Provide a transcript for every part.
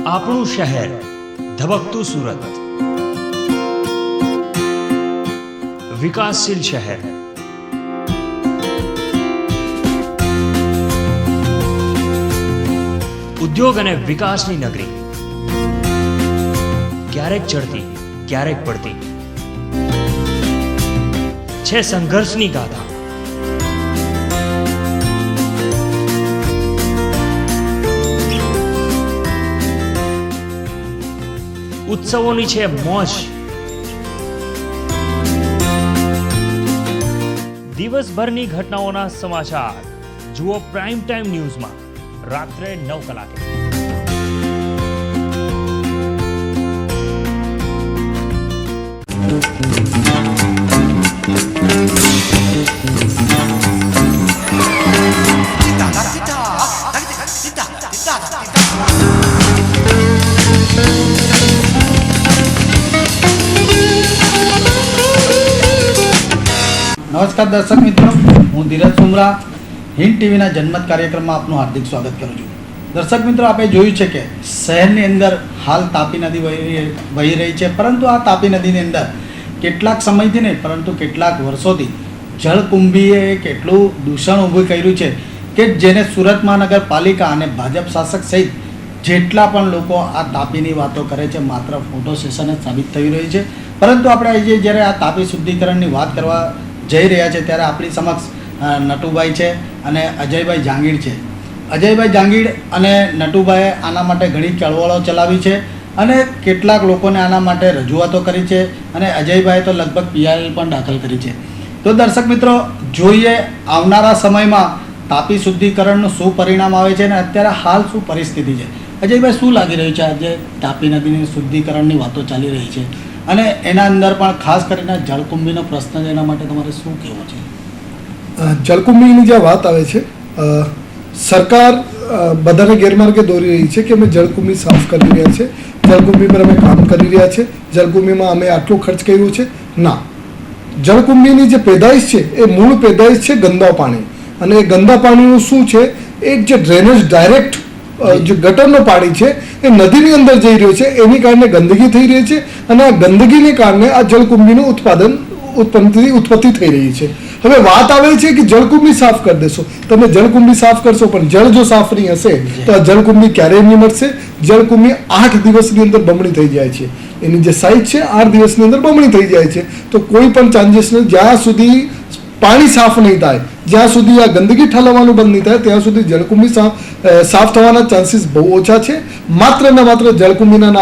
આપણું શહેર ધબકતું સુરત, વિકાસશીલ શહેર, ઉદ્યોગ અને વિકાસની નગરી, ક્યારેક ચડતી ક્યારેક પડતી, છે સંઘર્ષની ગાથા. ઉત્સવોની છે મોજ. દિવસભરની ઘટનાઓના સમાચાર જુઓ પ્રાઇમ ટાઈમ ન્યૂઝમાં રાત્રે 9 કલાકે. નમસ્કાર દર્શક મિત્રો, હું ધીરજ સુમરા હિન્દ ટીવીના જનમત કાર્યક્રમમાં આપનું હાર્દિક સ્વાગત કરું છું. દર્શક મિત્રો, આપણે જોયું છે કે શહેરની અંદર હાલ તાપી નદી વહી રહી છે, પરંતુ આ તાપી નદીની અંદર કેટલાક સમયથી નહીં પરંતુ કેટલાક વર્ષોથી જળકુંભીએ કેટલું દૂષણ ઊભું કર્યું છે કે જેને સુરત મહાનગરપાલિકા અને ભાજપ શાસક સહિત જેટલા પણ લોકો આ તાપીની વાતો કરે છે માત્ર ફોટો સેશન જ સાબિત થઈ રહ્યું છે. પરંતુ આપણે આજે જ્યારે આ તાપી શુદ્ધિકરણની વાત કરવા જઈ રહ્યા છે ત્યારે આપણી સમક્ષ નટુભાઈ છે અને અજયભાઈ જાંગીડ છે. અજયભાઈ જાંગીડ અને નટુભાઈએ આના માટે ઘણી ચળવળો ચલાવી છે અને કેટલાક લોકોને આના માટે રજૂઆતો કરી છે અને અજયભાઈએ તો લગભગ PIL પણ દાખલ કરી છે. તો દર્શક મિત્રો, જોઈએ આવનારા સમયમાં તાપી શુદ્ધિકરણનું શું પરિણામ આવે છે અને અત્યારે હાલ શું પરિસ્થિતિ છે. અજયભાઈ, શું લાગી રહ્યું છે આજે તાપી નદીની શુદ્ધિકરણની વાતો ચાલી રહી છે અને એના અંદર પણ ખાસ કરીને જળકુંભીનો પ્રશ્ન છે, એના માટે તમારે શું કહેવું છે? જળકુંભીની જે વાત આવે છે, સરકાર બધાને ગેરમાર્ગે દોરી રહી છે કે અમે જળકુંભી સાફ કરી રહ્યા છે, જળકુંભી પર અમે કામ કરી રહ્યા છે, જળકુંભીમાં અમે આટલો ખર્ચ કર્યો છે. ના, જળકુંભીની જે પેદાઈશ છે એ મૂળ પેદાઈશ છે ગંદા પાણી. અને એ ગંદા પાણીનું શું છે, એક જે ડ્રેનેજ ડાયરેક્ટ જે ગટરનું પાણી છે એ નદીની અંદર જઈ રહ્યું છે, એની કારણે ગંદકી થઈ રહી છે અને આ ગંદકીને કારણે આ જળકુંભીનું ઉત્પત્તિ થઈ રહી છે. હવે વાત આવે છે કે જળકુંભી સાફ કરી દેશો, તમે જળકુંભી સાફ કરશો પણ જળ જો સાફ નહીં હશે તો આ જળકુંભી ક્યારેય નહીં મળશે. જળકુંભી 8 દિવસની અંદર બમણી થઈ જાય છે, એની જે સાઇઝ છે 8 દિવસની અંદર બમણી થઈ જાય છે. તો કોઈ પણ ચાન્સીસ નહીં, જ્યાં સુધી પાણી સાફ નહીં થાય, જ્યાં સુધી આ ગંદકી ઠાલવવાનું બંધ નહીં થાય ત્યાં સુધી જળકુંભી સાફ થવાના ચાન્સીસ બહુ ઓછા છે. માત્ર ને માત્ર જળકુંભીના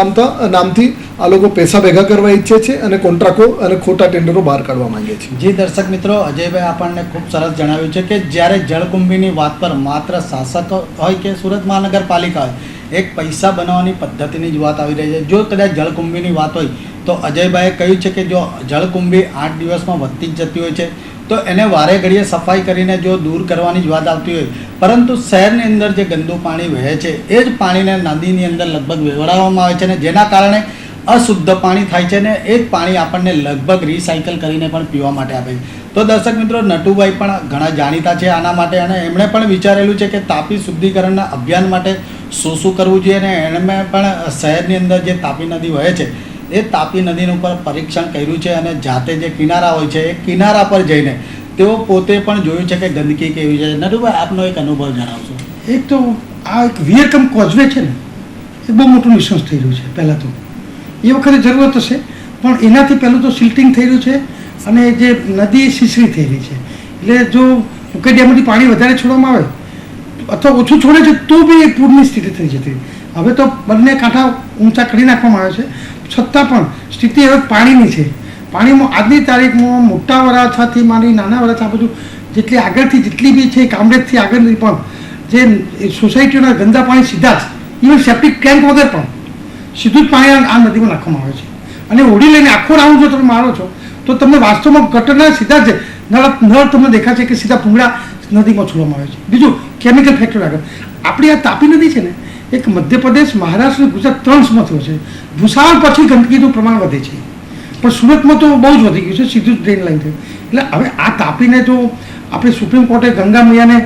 નામથી આ લોકો પૈસા ભેગા કરવા ઈચ્છે છે અને કોન્ટ્રાક્ટો અને ખોટા ટેન્ડરો બહાર કાઢવા માંગે છે. જી દર્શક મિત્રો, અજયભાઈ આપણને ખૂબ સરસ જણાવ્યું છે કે જ્યારે જળકુંભીની વાત પર માત્ર શાસક હોય કે સુરત મહાનગરપાલિકા હોય, એક પૈસા બનાવવાની પદ્ધતિની જ વાત આવી રહી છે. જો કદાચ જળકુંભીની વાત હોય તો અજયભાઈએ કહ્યું છે કે જો જળકુંભી 8 દિવસમાં વધતી જ જતી હોય છે તો એને વારે ઘડીએ સફાઈ કરીને જો દૂર કરવાની જ વાત આવતી હોય, પરંતુ શહેરની અંદર જે ગંદુ પાણી વહે છે એ જ પાણીને નદીની અંદર લગભગ વેવડાવવામાં આવે છે ને જેના કારણે અશુદ્ધ પાણી થાય છે ને એ જ પાણી આપણને લગભગ રિસાયકલ કરીને પણ પીવા માટે આપે છે. તો દર્શક મિત્રો, નટુભાઈ પણ ઘણા જાણીતા છે આના માટે અને એમણે પણ વિચારેલું છે કે તાપી શુદ્ધિકરણના અભિયાન માટે શું શું કરવું જોઈએ અને એમણે પણ શહેરની અંદર જે તાપી નદી વહે છે એ તાપી નદીનું ઉપર પરીક્ષણ કર્યું છે અને જાતે જે કિનારા હોય છે એ કિનારા પર જઈને તેઓ પોતે પણ જોયું છે કે ગંદકી કેવી છે. નટુભાઈ, આપનો એક અનુભવ જણાવશો? એક તો આ એક વિયરકમ કોઝવે છે ને એ બહુ મોટું નિષ્ણાંત થઈ રહ્યું છે. પહેલાં તો એ વખતે જરૂરત હશે પણ એનાથી પહેલું તો સિલ્ટિંગ થઈ રહ્યું છે અને જે નદી સિસરી થઈ રહી છે. એટલે જો ઉકે ડેમમાંથી પાણી વધારે છોડવામાં આવે અથવા ઓછું છોડે છે તો બી એ પૂરની સ્થિતિ થઈ જતી. હવે તો બંને કાંઠા ઊંચા કરી નાખવામાં આવે છે, છતાં પણ સ્થિતિ હવે પાણીની છે. પાણીમાં આજની તારીખમાં મોટા વરાછાથી માંડી નાના વરાછા બધું જેટલી આગળથી જેટલી બી છે કામરેજથી આગળની પણ જે સોસાયટીઓના ગંદા પાણી સીધા જ ઇવન સેપ્ટિક ટેન્ક વગર પણ સીધું જ પાણી આ નદીમાં નાખવામાં આવે છે. અને ઓળી લઈને આખો રાઉન્ડ જો તમે મારો છો તો તમને વાસ્તવમાં ગટરના સીધા જ નળ તમને દેખાશે કે સીધા ભૂંગળા નદીમાં છોડવામાં આવે છે. બીજું કેમિકલ ફેક્ટરી આગળ આપણી આ તાપી નદી છે ને એક મધ્યપ્રદેશ, મહારાષ્ટ્ર, ગુજરાત 3 સમથો છે. ભૂસાવળ પછી ગંદકીનું પ્રમાણ વધે છે. પણ સુરતમાં તો બહુ જ વધી ગયું છે, સીધું જ ડ્રેન લાઈન થયું. એટલે હવે આ તાપીને જો આપણે સુપ્રીમ કોર્ટે ગંગા મૈયાને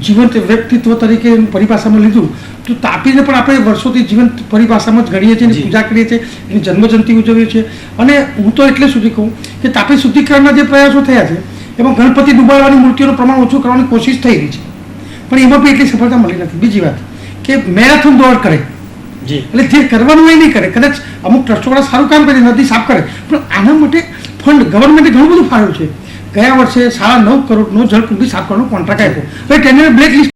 જીવંત વ્યક્તિત્વ તરીકે પરિભાષામાં લીધું, તો તાપીને પણ આપણે વર્ષોથી જીવંત પરિભાષામાં જ ગણીએ છીએ, એની પૂજા કરીએ છીએ, એની જન્મજયંતિ ઉજવીએ છીએ. અને હું તો એટલે સુધી કહું કે તાપી શુદ્ધિકરણના જે પ્રયાસો થયા છે એમાં ગણપતિ ડૂબાડવાની મૂર્તિઓનું પ્રમાણ ઓછું કરવાની કોશિશ થઈ રહી છે, પણ એમાં બી એટલી સફળતા મળી નથી. બીજી વાત કે મેરેથોન દોડ કરે, એટલે જે કરવાનું એ નહીં કરે. કદાચ અમુક ટ્રસ્ટોવાળા સારું કામ કરે, નદી સાફ કરે, પણ આના માટે ફંડ ગવર્મેન્ટે ઘણું બધું ફાળવ્યું છે. ગયા વર્ષે 9.5 કરોડનો જળકુંભી સાફ કરવાનો કોન્ટ્રાક્ટ આપ્યો. હવે ટેન્ડર બ્લેકલિસ્ટ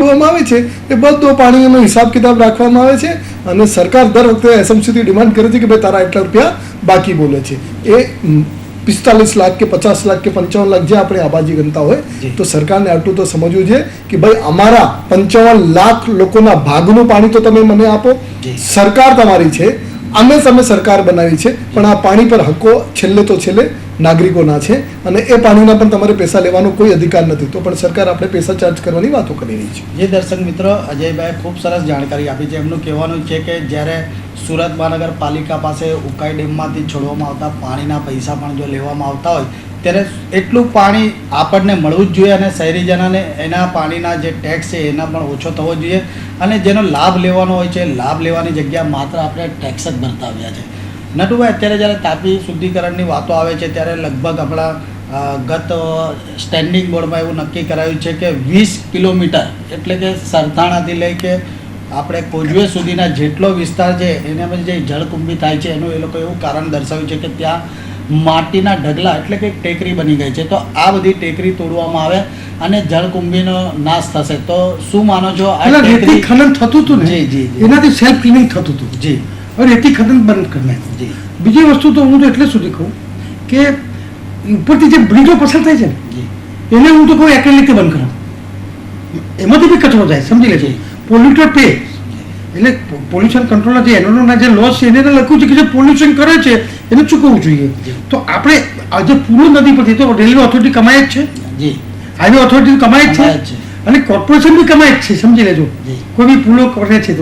કરવામાં આવે છે એ બધો પાણીનો હિસાબ કિતાબ રાખવામાં આવે છે અને સરકાર દર વખતે એસએમસીથી ડિમાન્ડ કરે છે કે ભાઈ તારા એટલા રૂપિયા બાકી બોલે છે. એ 45 લાખ કે 50 લાખ કે 55 લાખ જે આપણે આબાદી ગણતા હોય તો સરકારને આટલું તો સમજવું છે કે ભાઈ અમારા 55 લાખ લોકોના ભાગનું પાણી તો તમે મને આપો. સરકાર તમારી છે, અમે સરકાર બનાવી છે, પણ આ પાણી પર હક્કો છેલ્લે તો છેલ્લે નાગરિકોના છે અને એ પાણીના પણ તમારે પૈસા લેવાનો કોઈ અધિકાર નથી. તો પણ સરકાર આપણે પૈસા ચાર્જ કરવાની વાતો કરી રહી છે. જે દર્શક મિત્રો, અજયભાઈ ખૂબ સરસ જાણકારી આપી છે. એમનું કહેવાનું છે કે જ્યારે સુરત મહાનગરપાલિકા પાસે ઉકાઈ ડેમમાંથી છોડવામાં આવતા પાણીના પૈસા પણ જો લેવામાં આવતા હોય ત્યારે એટલું પાણી આપણને મળવું જ જોઈએ અને શહેરીજનોને એના પાણીના જે ટેક્સ છે એના પણ ઓછો થવો જોઈએ અને જેનો લાભ લેવાનો હોય છે લાભ લેવાની જગ્યા માત્ર આપણે ટેક્સ જ ભરતા આવ્યા છે. નટુભાઈ, અત્યારે જ્યારે તાપી શુદ્ધિકરણની વાતો આવે છે ત્યારે લગભગ હમણાં ગત સ્ટેન્ડિંગ બોર્ડમાં એવું નક્કી કરાયું છે કે 20 કિલોમીટર એટલે કે સરથાણાથી લઈ કે આપણે કોજવે સુધીના જેટલો વિસ્તાર છે એનામાં જે જળકુંભી થાય છે એનું એ લોકો એવું કારણ દર્શાવ્યું છે કે ત્યાં માટીના ઢગલા એટલે કે ટેકરી બની ગઈ છે. તો આ બધી ટેકરી તોડવામાં આવે અને જળકુંભીનો નાશ થશે. તો શું માનો છો? રેતી ખનન થતું હતું ને, એનાથી સેલ્ફ ક્લિનિંગ થતું હતું. જી, હવે રેતી ખનન બંધ કરી નાખ્યું. જી. બીજી વસ્તુ તો હું તો એટલે સુધી કહું કે ઉપરથી જે બ્રિજો પસાર થાય છે ને એને હું તો કહું એક્રેલિકથી બંધ કરાવું. એમાંથી બી કચરો જાય, સમજી લેજો. પોલ્યુટર પે એટલે પોલ્યુશન કંટ્રોલના જે એનોના જે લોસ છે એને લખ્યું છે કે જે પોલ્યુશન કરે છે એને ચૂકવવું જોઈએ. તો આપણે આજે પૂર્વ નદી પરથી તો રેલવે ઓથોરિટી કમાય જ છે, જી, હાઈવે ઓથોરિટી કમાય જ છે અને કોર્પોરેશન બી કમાય જ છે, સમજી લેજો. કોઈ બી પુલો કરે છે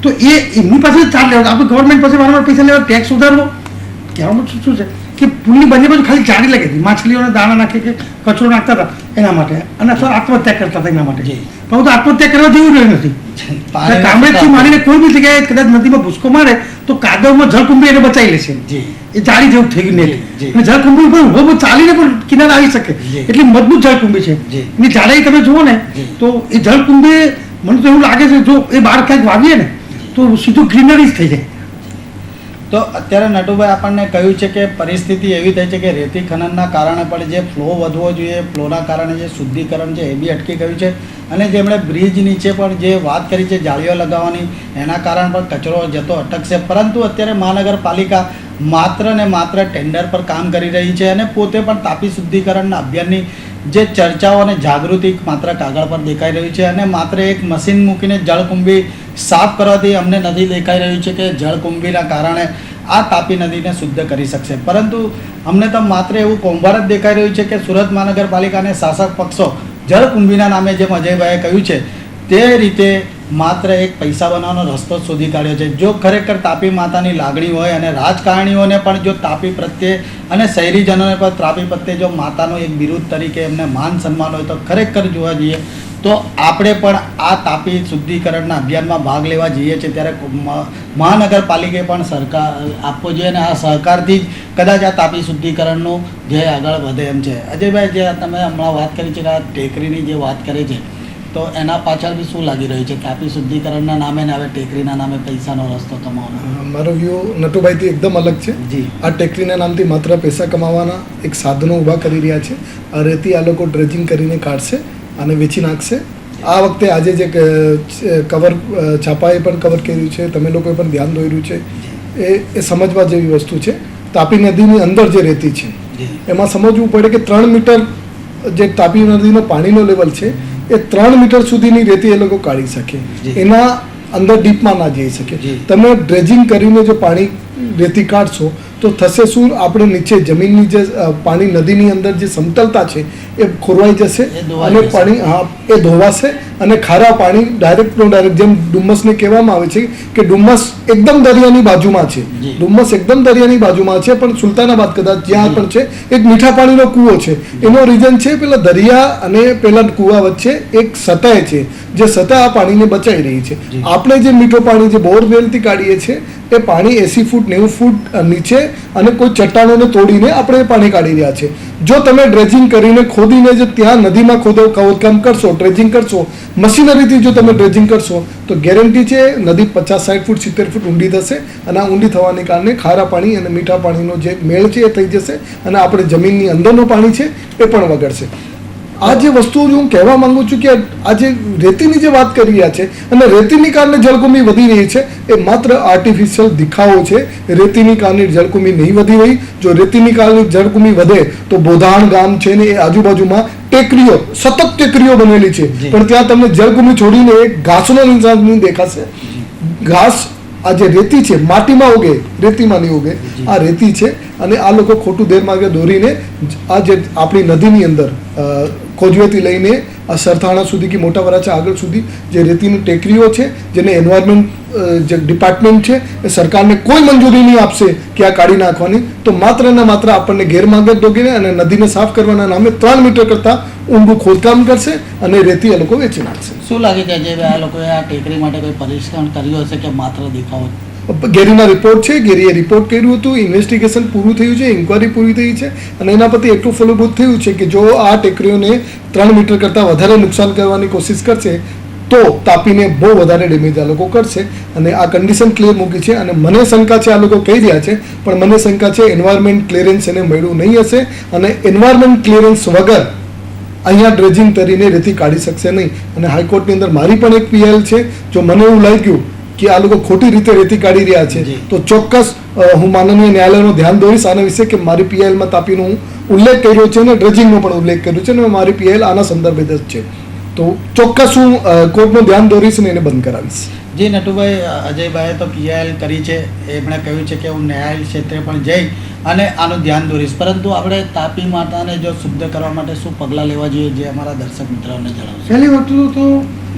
તો એ એમની પાસે ચાર્જ લેવા, આપણે ગવર્મેન્ટ પાસે વારંવાર પૈસા લેવા, ટેક્સ વધારવો. કહેવામાં શું છે કે પુલની બંને બાજુ ખાલી જાળી લાગી હતી, માછલીઓને દાણા નાખે કે કચરો નાખતા હતા એના માટે, અને સર આત્મહત્યા કરતા હતા એના માટે. પણ તો આત્મહત્યા કરવા જેવું રહ્યું નથી. કામરેજથી મારીને કોઈ બી જગ્યાએ કદાચ નદીમાં ભૂસકો મારે તો કાદવમાં જળકુંભી એને બચાવી લેશે. એ જાળી જેવું થઈ ગયું નેટ. અને જળકુંભી પણ ઉભો ચાલીને પણ કિનારે આવી શકે એટલી મજબૂત જળકુંભી છે. એની જાડાઈ તમે જુઓ ને તો એ જળકુંભી મને તો એવું લાગે છે જો એ બહાર ક્યાંક વાવીએ ને તો સીધું ગ્રીનરી જ થઈ જાય. તો અત્યારે નટુભાઈ આપણને કહ્યું છે કે પરિસ્થિતિ એવી થઈ છે કે રેતી ખનનના કારણે પણ જે ફ્લો વધવો જોઈએ, ફ્લોના કારણે જે શુદ્ધિકરણ છે એ બી અટકી ગયું છે અને જેમણે બ્રિજ નીચે પણ જે વાત કરી છે જાળીઓ લગાવવાની એના કારણે પણ કચરો જતો અટકશે. પરંતુ અત્યારે મહાનગરપાલિકા માત્ર ને માત્ર ટેન્ડર પર કામ કરી રહી છે અને પોતે પણ તાપી શુદ્ધિકરણના અભિયાનની જે ચર્ચાઓ અને જાગૃતિ માત્ર કાગળ પર દેખાઈ રહ્યું છે અને માત્ર એક મશીન મૂકીને જળકુંભી સાફ કરવાથી અમને નથી દેખાઈ રહ્યું છે કે જળકુંભીના કારણે આ તાપી નદીને શુદ્ધ કરી શકશે. પરંતુ અમને તો માત્ર એવું કૌભાંડ જ દેખાઈ રહ્યું છે કે સુરત મહાનગરપાલિકાને શાસક પક્ષો જળકુંભીના નામે જેમ અજયભાઈએ કહ્યું છે તે રીતે માત્ર એક પૈસા બનાવવાનો રસ્તો શોધી કાઢ્યો છે. જો ખરેખર તાપી માતાની લાગણી હોય અને રાજકારણીઓને પણ જો તાપી પ્રત્યે અને શહેરીજનોને પણ તાપી પ્રત્યે જો માતાનું એક બિરુદ તરીકે એમને માન સન્માન હોય તો ખરેખર જોવા જઈએ તો આપણે પણ આ તાપી શુદ્ધિકરણના અભિયાનમાં ભાગ લેવા જઈએ છીએ ત્યારે મહાનગરપાલિકાએ પણ સરકાર આપવો જોઈએ અને આ સહકારથી જ કદાચ આ તાપી શુદ્ધિકરણનું ધ્યેય આગળ વધે એમ છે. અજયભાઈ, જે તમે હમણાં વાત કરી છે કે આ ટેકરીની જે વાત કરી છે તો એના પાછળ બી શું લાગી રહ્યું છે? તાપી શુદ્ધિકરણના નામે ને હવે ટેકરીના નામે પૈસાનો રસ્તો કમાવાનો. મારો વ્યૂ નટુભાઈથી એકદમ અલગ છે. જી, આ ટેકરીના નામથી માત્ર પૈસા કમાવાના એક સાધનો ઊભા કરી રહ્યા છે. આ રેતી આ લોકો ડ્રેજિંગ કરીને કાઢશે અને વેચી નાખશે. આ વખતે આજે જે કવર છાપાએ પણ કવર કર્યું છે, તમે લોકોએ પણ ધ્યાન દોર્યું છે, એ સમજવા જેવી વસ્તુ છે. તાપી નદીની અંદર જે રેતી છે એમાં સમજવું પડે કે 3 મીટર જે તાપી નદીનો પાણીનો લેવલ છે એ 3 મીટર સુધીની રેતી એ લોકો કાઢી શકે, એના અંદર ડીપમાં ના જઈ શકે. તમે ડ્રેજિંગ કરીને જો પાણી રેતી કાઢશો તો થશે શું? આપણે નીચે જમીનની જે પાણી નદીની અંદર જે સમતલતા છે એ ખોરવાઈ જશે અને પાણી એ ધોવાશે અને ખારા પાણી ડાયરેક્ટ જેમ ડુમ્મસને કહેવામાં આવે છે કે ડુમ્મસ એકદમ દરિયાની બાજુમાં છે, ડુમ્મસ એકદમ દરિયાની બાજુમાં છે પણ સુલતાનાબાદ કદાચ જ્યાં પણ છે એક મીઠા પાણીનો કૂવો છે. એનો રીઝન છે પેલા દરિયા અને પેલા કૂવા વચ્ચે એક સતહ છે જે સતહ આ પાણીને બચાવી રહી છે. આપણે જે મીઠું પાણી જે બોરવેલથી કાઢીએ છીએ એ પાણી 80 ફૂટ 90 ફૂટ નીચે અને કોઈ ચટ્ટાનોને તોડીને આપણે પાણી કાઢી રહ્યા છે. જો તમે ડ્રેજિંગ કરીને ખોદીને જો ત્યાં નદીમાં ખોદકામ કરશો, ડ્રેજિંગ કરશો, મશીનરીથી જો તમે ડ્રેજિંગ કરશો તો ગેરંટી છે નદી 50 60 ફૂટ 70 ફૂટ ઊંડી થશે અને આ ઊંડી થવાને કારણે ખારા પાણી અને મીઠા પાણીનો જે મેળ છે એ થઈ જશે અને આપણે જમીનની અંદરનું પાણી છે એ પણ વગડશે. આ જે વસ્તુઓ હું કહેવા માંગુ છું કે આ જે રેતીની જે વાત કરી રહ્યા છે અને રેતીની કારણે જળકુંભી વધી રહી છે એ માત્ર આર્ટિફિશિયલ દેખાવો છે. રેતીની કારણે જળકુંભી નહીં વધી રહી. જો રેતીની કારણે જળકુંભી વધે તો બોધાણ ગામ છે ને એ આજુબાજુમાં ટેકરીઓ, સતત ટેકરીઓ બનેલી છે, પણ ત્યાં તમને જળકુંભી છોડીને એક ઘાસનો નિશાન નહીં દેખાશે. ઘાસ આ જે રેતી છે માટીમાં ઉગે, રેતીમાં નહીં ઉગે. આ રેતી છે અને આ લોકો ખોટું ગેરમાર્ગે દોરીને આ જે આપણી નદીની અંદર કોજવેથી લઈને આ સરથાણા સુધી કે મોટા વરાછા આગળ સુધી જે રેતીની ટેકરીઓ છે, જેને એન્વાયરમેન્ટ જે ડિપાર્ટમેન્ટ છે એ સરકારને કોઈ મંજૂરી નહીં આપશે કે આ કાઢી નાખવાની, તો માત્ર ને માત્ર આપણને ગેરમાર્ગે દોરીને અને નદીને સાફ કરવાના નામે 3 મીટર કરતાં ઊંડું ખોદકામ કરશે અને રેતી એ લોકો વેચી નાખશે. શું લાગે છે જે આ લોકોએ આ ટેકરી માટે કોઈ પરીક્ષણ કર્યું હશે કે માત્ર દેખાવો? ગેરીના રિપોર્ટ છે, ગેરીએ રિપોર્ટ કર્યું હતું, ઇન્વેસ્ટિગેશન પૂરું થયું છે, ઇન્કવાયરી પૂરી થઈ છે અને એના પરથી એટલું ફલભૂત થયું છે કે જો આ ટેકરીઓને 3 મીટર કરતાં વધારે નુકસાન કરવાની કોશિશ કરશે તો તાપીને બહુ વધારે ડેમેજ આ લોકો કરશે અને આ કન્ડિશન ક્લિયર મૂકી છે. અને મને શંકા છે, આ લોકો કહી રહ્યા છે પણ મને શંકા છે એન્વાયરમેન્ટ ક્લિયરન્સ એને મળ્યું નહીં હશે અને એન્વાયરમેન્ટ ક્લિયરન્સ વગર અહીંયા ડ્રેજિંગ કરીને રેતી કાઢી શકશે નહીં. અને હાઈકોર્ટની અંદર મારી પણ એક પીએલ છે. જો મને એવું લાગ્યું કે આ લોકો ખોટી રીતે રેતી કાઢી રહ્યા છે તો ચોક્કસ હું માનનીય ન્યાયાલયનું ધ્યાન દોરીશ આના વિશે કે મારી પીએલમાં તાપીનો હું ઉલ્લેખ કર્યો છે અને ડ્રેજિંગનો પણ ઉલ્લેખ કર્યો છે અને મારી પીએલ આના સંદર્ભે જ છે. તો ચોક્કસ હું કોર્ટનું ધ્યાન દોરીશ અને એને બંધ કરાવીશ. જી નટુભાઈ, અજયભાઈએ તો પીએલ કરી છે, એમણે કહ્યું છે કે હું ન્યાય ક્ષેત્રે પણ જઈ અને આનું ધ્યાન દોરીશ, પરંતુ આપણે તાપી માતાને જો શુદ્ધ કરવા માટે શું પગલાં લેવા જોઈએ જે અમારા દર્શક મિત્રોને જણાવશે? પહેલી વસ્તુ તો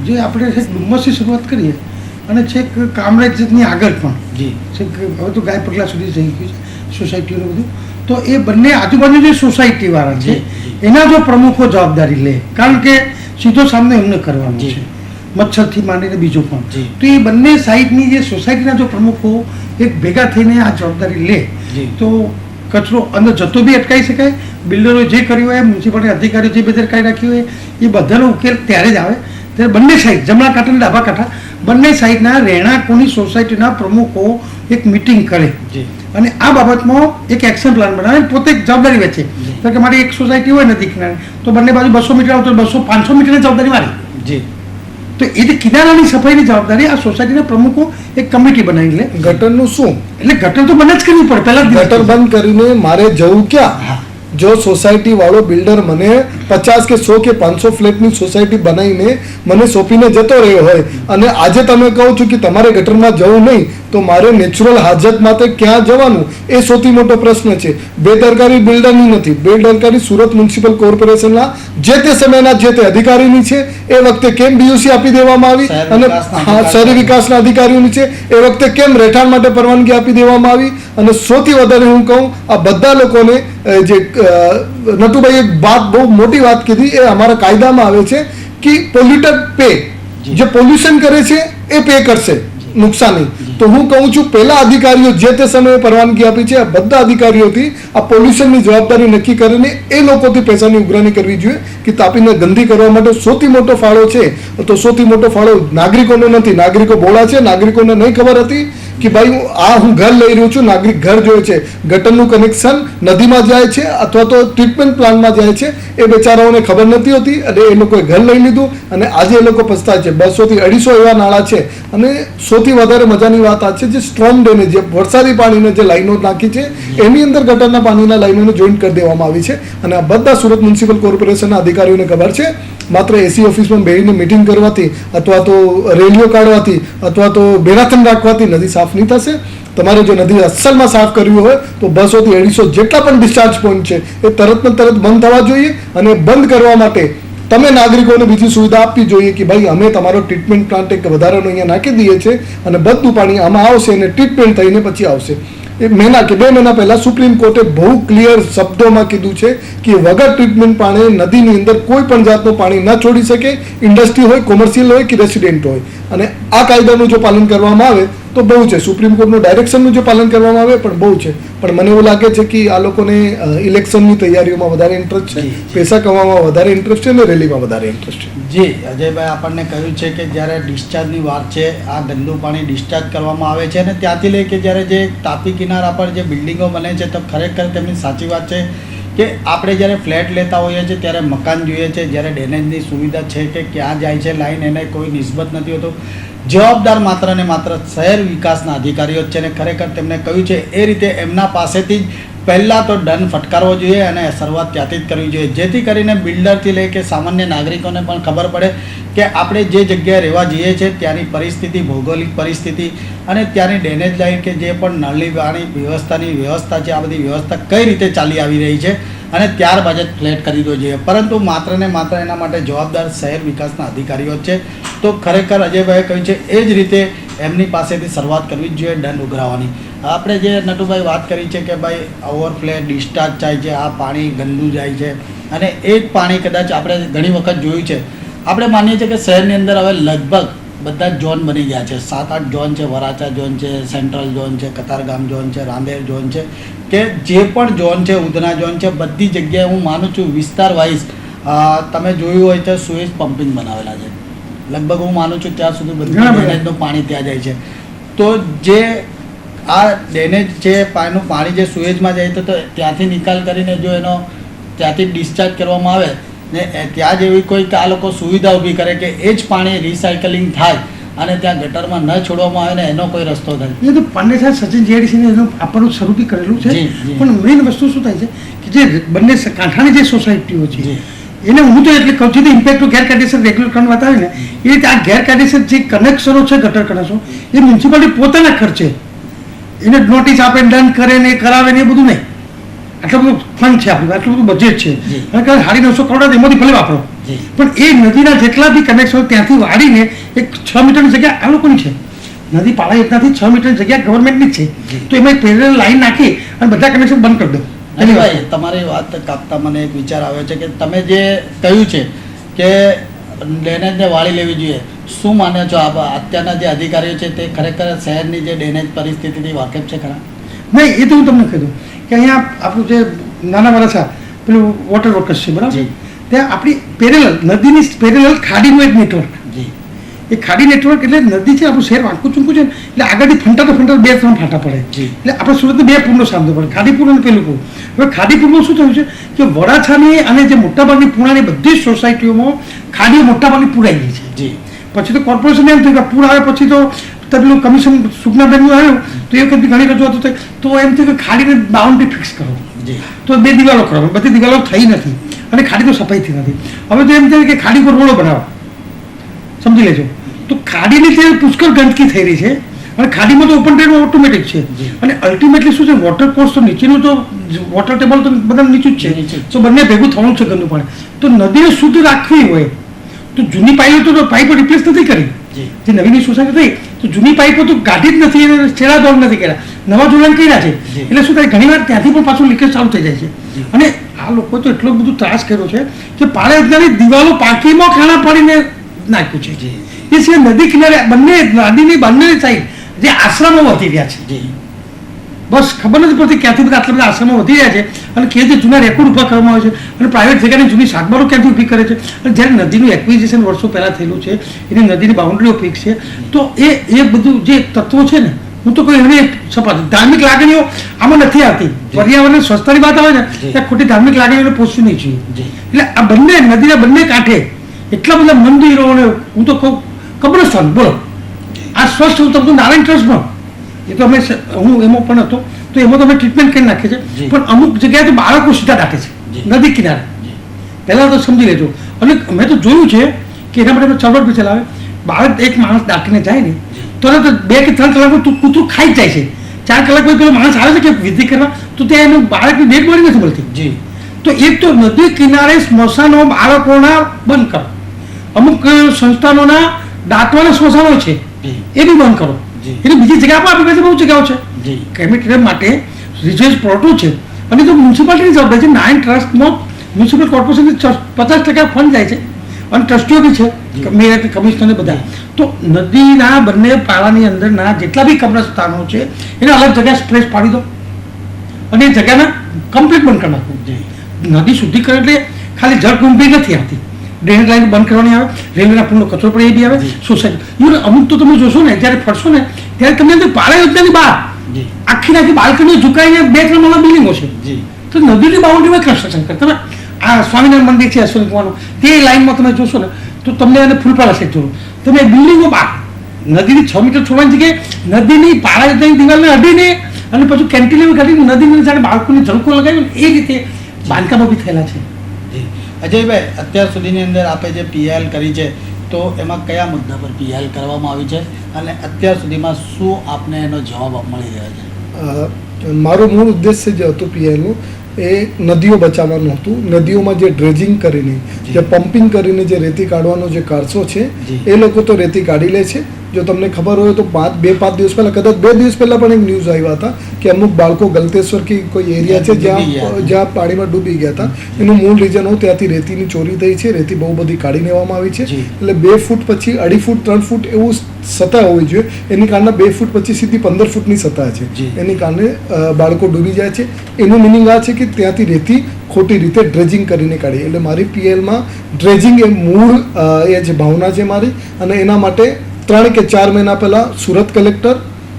જે આપણે છેક ડુમ્મસથી શરૂઆત કરીએ અને છેક કામરેજની આગળ પણ જી છેક હવે તો ગાય પગલા સુધી જઈ ગયું છે સોસાયટીનું બધું, તો એ બંને આજુબાજુ જે સોસાયટીવાળા છે એના જો પ્રમુખો જવાબદારી લે, કારણ કે સીધો સામનો એમને કરવાનો છે મચ્છરથી માંડીને બીજું પણ, તો એ બંને સાઈડની જે સોસાયટીના જો પ્રમુખો એક ભેગા થઈને આ જવાબદારી લે તો કચરો અંદર જતો બી અટકાવી શકાય. બિલ્ડરો જે કર્યું હોય, મ્યુનિસિપાલિટી અધિકારીઓ જે બેદરકારી રાખી હોય એ બધાનો ઉકેલ ત્યારે જ આવે ત્યારે બંને સાઈડ, જમણા કાંઠા અને ડાબા કાંઠા બંને સાઈડના રહેણાંકોની સોસાયટીના પ્રમુખો એક મિટિંગ કરે અને આ બાબતમાં એક એક્શન પ્લાન બનાવે, પોતે જવાબદારી વેચે. તો કે મારી એક સોસાયટી હોય નદી કિનારે તો બંને બાજુ 200 મીટર આવતો 200-500 મીટરની જવાબદારી મારી. જી તો એ જે કિનારાની સફાઈની જવાબદારી આ સોસાયટીના પ્રમુખો એક કમિટી બનાવી લે. ગટરનું શું? એટલે ગટર તો બંધ જ કરવી પડે પહેલા. ગટર બંધ કરીને મારે જવું ક્યાં? જો સોસાયટી વાળો બિલ્ડર મને 50 કે 100 કે 500 ફ્લેટની સોસાયટી બનાવીને મને સોંપીને જતો રહ્યો હોય અને આજે તમે કહો છો કે તમારે ગટરમાં જવું નહીં, તો મારે નેચરલ હાજત માટે ક્યાં જવાનું એ સૌથી મોટો પ્રશ્ન છે. બેદરકારી બિલ્ડરની નથી, બેદરકારી સુરત મ્યુનિસિપલ કોર્પોરેશનના જે તે સમયના જે તે અધિકારીની છે. એ વખતે કેમ બીયુસી આપી દેવામાં આવી અને શહેરી વિકાસના અધિકારીઓની છે, એ વખતે કેમ રહેઠાણ માટે પરવાનગી આપી દેવામાં આવી. અને સૌથી વધારે હું કહું આ બધા લોકોને જે નટુભાઈ એક વાત બહુ મોટી વાત કીધી, એ અમારા કાયદામાં આવે છે કે પોલ્યુટર પે, જે પોલ્યુશન કરે છે એ પે કરશે નુકસાની. તો હું કહું છું પહેલા અધિકારીઓ જે તે સમયે પરવાનગી આપી છે આ બધા અધિકારીઓથી આ પોલ્યુશનની જવાબદારી નક્કી કરીને એ લોકોથી પૈસાની ઉઘરાણી કરવી જોઈએ કે તાપીને ગંદી કરવા માટે સૌથી મોટો ફાળો છે. તો સૌથી મોટો ફાળો નાગરિકોનો નથી. નાગરિકો બોળા છે, નાગરિકોને નહીં ખબર હતી કે ભાઈ હું ઘર લઈ રહ્યો છું, નાગરિક ઘર જોઈએ છે, ગટરનું કનેક્શન નદીમાં જાય છે અથવા તો ટ્રીટમેન્ટ પ્લાન્ટમાં જાય છે, એ બેચારાઓને ખબર નથી હોતી અને એ લોકોએ ઘર લઈ લીધું અને આજે એ લોકો પછતાય છે. 200 થી 250 એવા નાળા છે અને સૌથી વધારે મજાની વાત આ છે જે સ્ટ્રોમ ડ્રેનેજ, જે વરસાદી પાણીને જે લાઈનો નાખી છે એની અંદર ગટરના પાણીના લાઈનોને જોઈન્ટ કરી દેવામાં આવી છે. અને આ બધા સુરત મ્યુનિસિપલ કોર્પોરેશનના અધિકારીઓને ખબર છે. માત્ર એસી ઓફિસમાં બેસીને મિટિંગ કરવાથી અથવા તો રેલીઓ કાઢવાથી અથવા તો મેરાથન રાખવાથી નદી સાફ નહીં થશે. તમારે જો નદી અસલમાં સાફ કરવી હોય તો 200 થી 250 જેટલા પણ ડિસ્ચાર્જ પોઈન્ટ છે એ તરત ને તરત બંધ થવા જોઈએ. અને બંધ કરવા માટે તમે નાગરિકોને બીજી સુવિધા આપવી જોઈએ કે ભાઈ અમે તમારો ટ્રીટમેન્ટ પ્લાન્ટ એક વધારાનો અહીંયા નાખી દઈએ છીએ અને બધું પાણી આમાં આવશે અને ટ્રીટમેન્ટ થઈને પછી આવશે. 1 મહિના કે 2 મહિના પહેલા સુપ્રીમ કોર્ટે બહુ ક્લિયર શબ્દોમાં કીધું છે કે વગર ટ્રીટમેન્ટ પાણી નદીની અંદર કોઈ પણ જાતનું પાણી ન છોડી શકે, ઇન્ડસ્ટ્રી હોય, કોમર્શિયલ હોય કે રેસિડેન્ટ હોય. અને આ કાયદાનું જો પાલન કરવામાં આવે તો બહુ છે. સુપ્રીમ કોર્ટનું ડાયરેક્શનનું જો પાલન કરવામાં આવે પણ બહુ છે. પણ મને એવું લાગે છે કે આ લોકોને ઇલેક્શનની તૈયારીઓમાં વધારે ઇન્ટરેસ્ટ છે, પૈસા કમાવામાં વધારે ઇન્ટરેસ્ટ છે અને રેલીમાં વધારે ઇન્ટરેસ્ટ છે. જી અજયભાઈ, આપણને કહ્યું છે કે જ્યારે ડિસ્ચાર્જની વાત છે, આ ગંદુ પાણી ડિસ્ચાર્જ કરવામાં આવે છે અને ત્યાંથી લઈ કે જ્યારે જે તાપી કિનારા પર જે બિલ્ડિંગો બને છે તો ખરેખર તેમની સાચી વાત છે કે આપણે જ્યારે ફ્લેટ લેતા હોઈએ છીએ ત્યારે મકાન જોઈએ છે, જ્યારે ડ્રેનેજની સુવિધા છે કે ક્યાં જાય છે લાઈન, એને કોઈ નિસ્બત નથી હોતો. જવાબદાર માત્ર ને માત્ર શહેર વિકાસના અધિકારીઓ જ છે ને ખરેખર તેમણે કહ્યું છે એ રીતે એમના પાસેથી જ પહેલાં તો દંડ ફટકારવો જોઈએ અને શરૂઆત ત્યાંથી જ કરવી જોઈએ, જેથી કરીને બિલ્ડરથી લઈ કે સામાન્ય નાગરિકોને પણ ખબર પડે કે આપણે જે જગ્યાએ રહેવા જઈએ છીએ ત્યાંની પરિસ્થિતિ, ભૌગોલિક પરિસ્થિતિ અને ત્યાંની ડ્રેનેજ લાઈન કે જે પણ નળની પાણી વ્યવસ્થાની વ્યવસ્થા છે, આ બધી વ્યવસ્થા કઈ રીતે ચાલી આવી રહી છે અને ત્યારબાદ જ ફ્લેટ ખરીદવો જોઈએ. પરંતુ માત્ર ને માત્ર એના માટે જવાબદાર શહેર વિકાસના અધિકારીઓ છે. તો ખરેખર અજયભાઈએ કહ્યું છે એ જ રીતે એમની પાસેથી શરૂઆત કરવી જ જોઈએ દંડ ઉઘરાવવાની. આપણે જે નટુભાઈ વાત કરી છે કે ભાઈ ઓવરફ્લે ડિસ્ચાર્જ થાય છે, આ પાણી ગંદુ જાય છે અને એ જ પાણી કદાચ આપણે ઘણી વખત જોયું છે. આપણે માનીએ છીએ કે શહેરની અંદર હવે લગભગ બધા જ ઝોન બની ગયા છે, 7-8 ઝોન છે, વરાછા ઝોન છે, સેન્ટ્રલ ઝોન છે, કતારગામ ઝોન છે, રાંદેર ઝોન છે, કે જે પણ ઝોન છે, ઉધના ઝોન છે, બધી જગ્યાએ હું માનું છું વિસ્તાર વાઇઝ તમે જોયું હોય તો સુએજ પમ્પિંગ બનાવેલા છે. લગભગ હું માનું છું ત્યાં સુધી બધું ડ્રેનેજનું પાણી ત્યાં જાય છે. તો જે આ ડ્રેનેજ છે પાણી જે સુએજમાં જાય તો ત્યાંથી નિકાલ કરીને જો એનો ત્યાંથી ડિસ્ચાર્જ કરવામાં આવે ને ત્યાં જેવી કોઈ આ લોકો સુવિધા ઊભી કરે કે એ જ પાણી રિસાયકલિંગ થાય અને ત્યાં ગટરમાં ન છોડવામાં આવે ને એનો કોઈ રસ્તો થાય. એ તો પાંડે સાહેબ સચિન જેડીસીને એનું આપવાનું શરૂ બી કરેલું છે, પણ મેઇન વસ્તુ શું થાય છે કે જે બંને કાંઠાની જે સોસાયટીઓ છે એને હું તો એટલે કહું છું ઇમ્પેક્ટ ગેરકાયદેસર રેગ્યુલર કરવા વાત આવે ને એ રીતે આ ગેરકાયદેસર જે કનેક્શનો છે ગટર કનેક્શનો એ મ્યુનિસિપાલિટી પોતાના ખર્ચે એને નોટિસ આપે, દંડ કરે ને કરાવે ને એ બધું નહીં. આટલું બધું ફંડ છે આપણું, આટલું બધું બજેટ છે અને 950 કરોડ એમાંથી ભલે વાપરો, પણ એ નદીના જેટલા બી કનેક્શન ત્યાંથી વાળીને એક 6 મીટરની જગ્યા આ લોકોની છે. નદી પાળા યોજનાથી 6 મીટરની જગ્યા ગવર્મેન્ટની જ છે. તો એમાં પેરેલલ લાઈન નાખી અને બધા કનેક્શન બંધ કરી દો. ભાઈ તમારી વાત કાપતા મને એક વિચાર આવ્યો છે કે તમે જે કહ્યું છે કે ડ્રેનેજને વાળી લેવી જોઈએ, શું માનો છો અત્યારના જે અધિકારીઓ છે તે ખરેખર શહેરની જે ડ્રેનેજ પરિસ્થિતિથી વાકેફ છે ખરા? નહીં, એ તો હું તમને કીધું કે અહીંયા આપણું જે નાના વરાછા પેલું વોટર વર્કર્સ છે બરાબર, ત્યાં આપણી પેરેલલ નદીની પેરેલલ ખાડીનું એક નેટવર્ક, એ ખાડી નેટવર્ક એટલે નદી છે આપણું શહેર વાંકું ચૂંકું છે ને એટલે આગળથી ફંટા તો ફંટા 2-3 ફાંટા પડે એટલે આપણે સુરતને 2 પૂરનો સામનો પડે, ખાડીપુર અને પેલું પૂર. હવે ખાડીપુરમાં શું થયું છે કે વરાછાની અને જે મોટાભાગની પૂર્ણાની બધી જ સોસાયટીઓમાં ખાડીઓ મોટાભાગની પૂરાઈ ગઈ છે. પછી તો કોર્પોરેશન એમ થયું કે પૂર આવે પછી તો પેલું કમિશન સુખનાબેનનું આવ્યું તો એ વખત ઘણી રજૂઆતો થઈ તો એમ થયું કે ખાડીને બાઉન્ડ્રી ફિક્સ કરો, તો 2 દિવાલો કરો, બધી દિવાલો થઈ નથી અને ખાડી તો સફાઈ થઈ નથી. હવે તો એમ થાય કે ખાડી પર રોડો બનાવો, સમજી લેજો. તો ખાડીની જે પુષ્કળ ગંદકી થઈ રહી છે અને ખાડીમાં તો ઓપન ડ્રેન ઓટોમેટિક છે અને અલ્ટિમેટલી શું છે વોટર કોર્સ તો નીચેનું તો વોટર ટેબલ તો બધા નીચું જ છે, તો બંને ભેગું થવાનું છે ગંદુ પાણી. તો નદીને શુદ્ધ રાખવી હોય તો જૂની પાઇપો રિપ્લેસ નથી કરી, જે નવીની સોસાયટી થઈ તો જૂની પાઇપો તો કાઢી જ નથી અને છેડા દોડ નથી કર્યા, નવા જોડાણ કર્યા છે. એટલે શું થાય ઘણી વાર ત્યાંથી પણ પાછું લીકેજ ચાલુ થઈ જાય છે. અને આ લોકો તો એટલો બધું ત્રાસ કર્યો છે કે પાળે અત્યારે દિવાલો પાકીમાં ખાણા પાડીને નાખ્યું છે. એ સિવાય નદી કિનારે બંને નદીની બંને સાઈડ જે આશ્રમો વધી રહ્યા છે, બસ ખબર નથી પડતી ક્યાંથી બધા આટલા બધા આશ્રમો વધી રહ્યા છે અને ક્યાંથી જૂના રેકોર્ડ ઊભા કરવામાં આવે છે અને પ્રાઇવેટ જગ્યાની જૂની સાગબારો ક્યાંથી ઊભી કરે છે. અને જ્યારે નદીનું એક્વિઝિશન વર્ષો પહેલાં થયેલું છે, એની નદીની બાઉન્ડ્રીઓ ફિક્સ છે, તો એ બધું જે તત્વો છે ને હું તો કોઈ એને સપાટ ધાર્મિક લાગણીઓ આમાં નથી આવતી. પર્યાવરણ સ્વચ્છતાની વાત આવે ને ત્યાં ખોટી ધાર્મિક લાગણીઓને પોષવી નહીં જોઈએ. એટલે આ બંને નદીના બંને કાંઠે એટલા બધા મંદિરો અને હું તો કહું કબ્રસ્તાન, બોલો આ સ્વચ્છ હું તમને નારાયણ ટ્રસ્ટમાં એ તો અમે હું એમાં પણ હતો તો એમાં તો અમે ટ્રીટમેન્ટ કરી નાખીએ છીએ, પણ અમુક જગ્યાએ તો બાળકો સીધા દાટે છે નદી કિનારે. પહેલાં તો સમજી લેજો. અને મેં તો જોયું છે કે એના માટે ચળવળ બી ચલાવે, બાળક એક માણસ દાટીને જાય ને તરત 2 કે 3 કલાકમાં કૂતરું ખાઈ જ જાય છે. 4 કલાક પછી પેલો માણસ આવે છે કે વિધિ કરવા તો ત્યાં એનું બાળકની ડેડ બોડી નથી મળતી. તો એક તો નદી કિનારે સ્મશાનો બાળકોના બંધ કરો, અમુક સંસ્થાનોના દાંતવાના સ્મશાનો છે એ બી બંધ કરો. એટલે બીજી જગ્યા પર આપણી પાસે બહુ જગ્યાઓ છે ક્રેમેટોરિયમ માટે રિઝર્વ પ્લોટો છે અને તો મ્યુનિસિપાલિટીની જવાબદારી છે. નારાયણ ટ્રસ્ટમાં મ્યુનિસિપલ કોર્પોરેશનથી 50% ફંડ જાય છે અને ટ્રસ્ટીઓ બી છે, મેયર કમિશનર બધા. તો નદીના બંને પાળાની અંદરના જેટલા બી કબ્રસ્તાનો છે એને અલગ જગ્યા સ્પ્રેસ પાડી દો અને એ જગ્યાને કમ્પ્લીટ બંધ કરી નાખો. નદી શુદ્ધિકરણ એટલે ખાલી જળકુંભી નથી આવતી, ડ્રેનેજ લાઈન બંધ કરવાની આવે, રેલવેના પુલનો કચરો પડે એ બી આવે, સોસાયટી ઇવન અમુક તો તમે જોશો ને જ્યારે ફરશો ને ત્યારે તમને અંદર પાળા યોજનાની બહાર આખી બાલ્કનીઓ ઝુકાઈને 2-3 માળના બિલ્ડિંગો છે, તો નદીની બાઉન્ડ્રીમાં કન્સ્ટ્રક્શન કરે. તમે આ સ્વામિનારાયણ મંદિર છે યશવંત કુમારનું, તે લાઇનમાં તમે જોશો ને તો તમને એને ફૂલપાડા સાઈડ જોડો, તમે બિલ્ડિંગો બહાર નદીની 6 મીટર છોડવાની જગ્યાએ નદીની પાળા દિવાલને અડીને અને પછી કેન્ટિલેવર કાઢીને નદીની જાણે બાળકોની ઝલકો લગાવી એ રીતે બાંધકામો બી થયેલા છે. જી અજયભાઈ, અત્યાર સુધીની અંદર આપે જે પીએલ કરી છે તો એમાં કયા મુદ્દા પર પીએલ કરવામાં આવી છે અને અત્યાર સુધીમાં શું આપને એનો જવાબ મળી રહ્યો છે? મારો મૂળ ઉદ્દેશ્ય જે હતું પીઆઈનું એ નદીઓ બચાવવાનું હતું. નદીઓમાં જે ડ્રેજિંગ કરીને જે પમ્પિંગ કરીને જે રેતી કાઢવાનો જે કારસો છે એ લોકો તો રેતી કાઢી લે છે. જો તમને ખબર હોય તો 5 દિવસ પહેલા, કદાચ 2 દિવસ પહેલા પણ એક ન્યૂઝ આવ્યા હતા કે અમુક બાળકો ગલતેશ્વર કે કોઈ એરિયા છે જ્યાં પાણીમાં ડૂબી ગયા હતા. એનું મૂળ રીઝન હું ત્યાંથી રેતીની ચોરી થઈ છે. રેતી બહુ બધી કાઢી લેવામાં આવી છે. એટલે 2 ફૂટ પછી 2.5 ફૂટ 3 ફૂટ એવું સતહ હોવી જોઈએ. એની કારણે 2 ફૂટ પછી સીધી 15 ફૂટની સતહ છે. એની કારણે બાળકો ડૂબી જાય છે. એનું મિનિંગ આ છે કે ત્યાંથી રેતી ખોટી રીતે ડ્રેજિંગ કરીને કાઢી. એટલે મારી પીએલમાં ડ્રેજિંગ એ મૂળ એ જ ભાવના છે મારી. અને એના માટે 3 કે 4 મહિના પહેલા સુરત કલેક્ટર,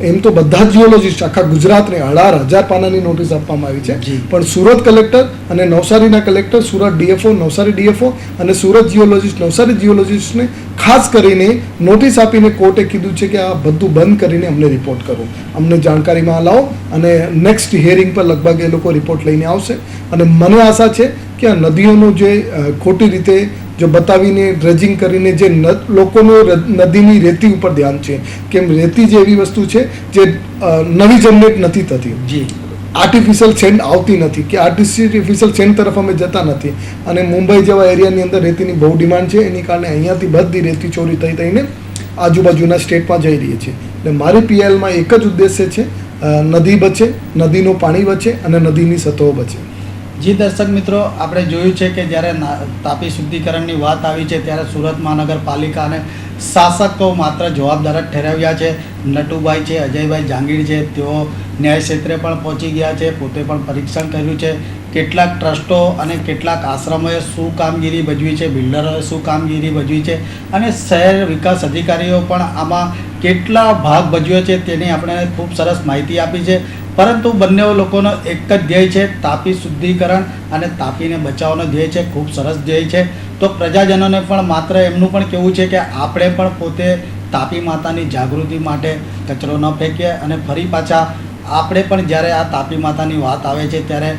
એમ તો બધા જ જીઓલોજીસ્ટ આખા ગુજરાતને 18,000 પાનાની નોટિસ આપવામાં આવી છે, પણ સુરત કલેક્ટર અને નવસારીના collector, Surat DFO, Navsari DFO અને સુરત જીઓલોજીસ્ટ, નવસારી જીઓલોજીસ્ટને ખાસ કરીને નોટિસ આપીને કોર્ટે કીધું છે કે આ બધું બંધ કરીને અમને રિપોર્ટ કરો, અમને જાણકારીમાં લાવો. અને નેક્સ્ટ હિયરિંગ પર લગભગ એ લોકો રિપોર્ટ લઈને આવશે. અને મને આશા છે કે આ નદીઓનું જે ખોટી રીતે જો બતાવીને ડ્રેજિંગ કરીને જે લોકોનું નદીની રેતી ઉપર ધ્યાન છે, કેમ રેતી જે એવી વસ્તુ છે જે નવી જનરેટ નથી થતી, આર્ટિફિશિયલ સેન્ડ આવતી નથી કે આર્ટિફિશિયલ સેન્ડ તરફ અમે જતા નથી. અને મુંબઈ જેવા એરિયાની અંદર રેતીની બહુ ડિમાન્ડ છે. એની કારણે અહીંયાથી બધી રેતી ચોરી થઈને આજુબાજુના સ્ટેટમાં જઈ રહી છે. એટલે મારી પીએલમાં એક જ ઉદ્દેશ્ય છે, નદી બચે, નદીનું પાણી બચે અને નદીની સતહો બચે. જી દર્શક મિત્રો, આપણે જોયું છે કે જ્યારે તાપી શુદ્ધિકરણની વાત આવી છે ત્યારે સુરત મહાનગરપાલિકા અને શાસકો માત્ર જવાબદાર જ ઠેરવ્યા છે. નટુભાઈ છે, અજયભાઈ જાંગીર છે, તેઓ ન્યાય ક્ષેત્રે પણ પહોંચી ગયા છે, પોતે પણ પરીક્ષણ કર્યું છે. કેટલાક ટ્રસ્ટો અને કેટલાક આશ્રમોએ શું કામગીરી ભજવી છે, બિલ્ડરોએ શું કામગીરી ભજવી છે અને શહેર વિકાસ અધિકારીઓ પણ આમાં કેટલા ભાગ ભજવ્યો છે તેની આપણે ખૂબ સરસ માહિતી આપી છે. પરંતુ બંને લોકોનો એક જ ધ્યેય છે, તાપી શુદ્ધિકરણ અને તાપીને બચાવવાનો ધ્યેય છે. ખૂબ સરસ ધ્યેય છે. તો પ્રજાજનોને પણ માત્ર એમનું પણ કહેવું છે કે આપણે પણ પોતે તાપી માતાની જાગૃતિ માટે કચરો ન ફેંકીએ અને ફરી પાછા આપણે પણ જ્યારે આ તાપી માતાની વાત આવે છે ત્યારે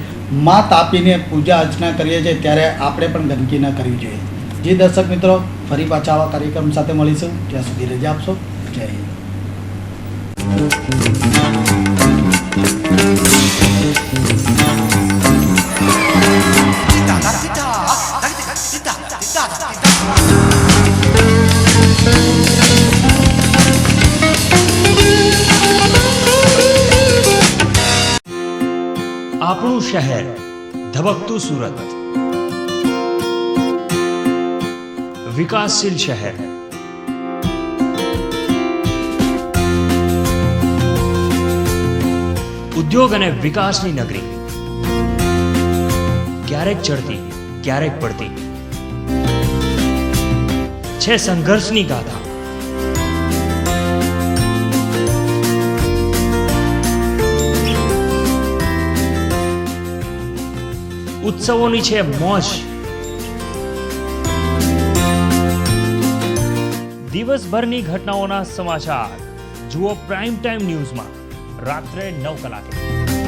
મા તાપીને પૂજા અર્ચના કરીએ છીએ ત્યારે આપણે પણ ગંદકી ન કરવી જોઈએ. જી દર્શક મિત્રો, ફરી પાછા આવા કાર્યક્રમ સાથે મળીશું. ત્યાં સુધી રજા આપશો. જય હિન્દ. આપણું શહેર, ધબકતું સુરત, વિકાસશીલ શહેર. ઉદ્યોગ અને વિકાસની નગરી, ક્યારેક ચડતી ક્યારેક પડતી છે સંઘર્ષની ગાથા. ઉત્સવોની છે મોજ, દિવસભરની ઘટનાઓના સમાચાર જુઓ પ્રાઇમ ટાઈમ ન્યૂઝમાં રાત્રે 9 કલાકે.